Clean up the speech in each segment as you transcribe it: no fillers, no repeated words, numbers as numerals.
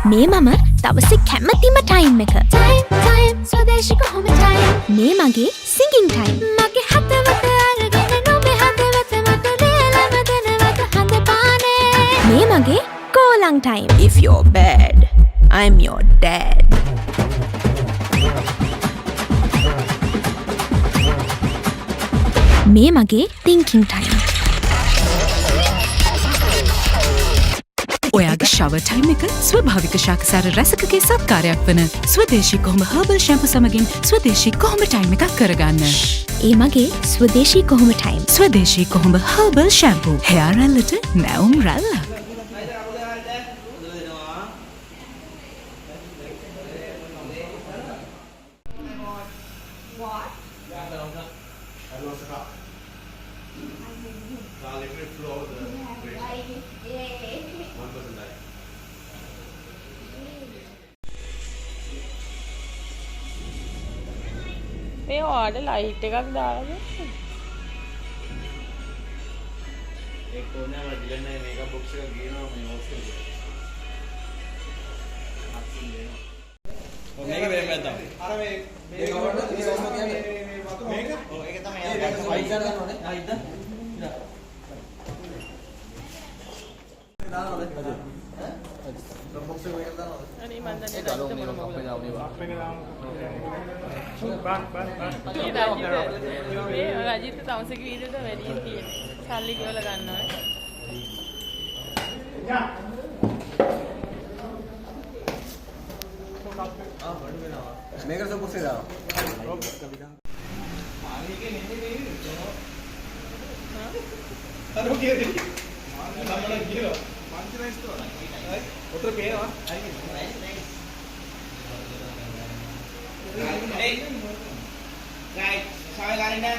මේ මම දවසේ කැමතිම ටයිම් එක. ටයිම් ස්වදේශී කොහොම ටයිම්. මේ මගේ සිංගින් ටයිම්. මගේ හදවත අරගෙන නොබේ හදවත මත ලියලම දෙනවත හඳ පානේ. මේ මගේ කෝලං time. If you're bad, I'm your dad. මේ මගේ thinking time. ඔයාගේ ශවර් ටයිම් එක ස්වභාවික ශාකසාර රසකගේ සත්කාරයක් වන ස්වදේශී කොහොඹ හර්බල් ෂැම්පු සමගින් ස්වදේශී කොහොඹ ටයිම් එකක් කරගන්න. ඒ මගේ ස්වදේශී කොහොම ටයිම්. ස්වදේශී කොහොඹ herbal shampoo. හෙයා රැල්ලට නැවුම් රැල්ලක්. මේ ඔයාලට ලයිට් එකක් දාලාද? ඒක ඕනේ වදිලා නැහැ මේකප් බොක්ස් එක ගේනවා මේ හොස්ටල් එකට. අත්සින් දෙනවා. ඔය මේක වෙලෙන් ගත්තා. අර මේ ගවර්නර් ඉස්සරහම කියන්නේ මේක? ඔව් ඒක තමයි යා ගන්න වයිස් ගන්න ඕනේ. ආ ඉද්ද. දානවද? බොක්ස් එක මේක දානවද? අනේ මන් දන්නේ ලයිට් මොන මොකද? අපේ දාමු. මේ රජිත් තවසක වීඩියෝට වැඩියෙන් තියෙන්නේ. සල්ලි ගෙවලා ගන්නවා. මේකට බොක්ස් එක දානවා. අර කීයද? මම ගියෝ. පන්ති රයිස් තෝරන. ඔතන පේනවා. Hey, right, sao lại đây?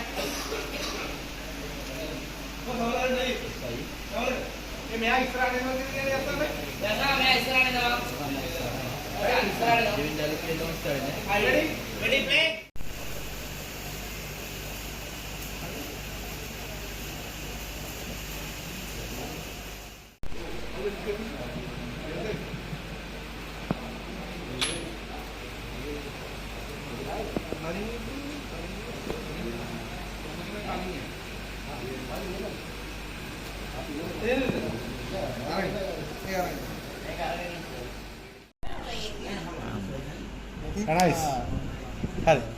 Không sao lại đây? Sao? Cái mẹ Isra này nó cái này sao đấy? Dạ sao mẹ Isra này đâu? Isra này đâu? Are you ready? Ready play? Nice. Hadi.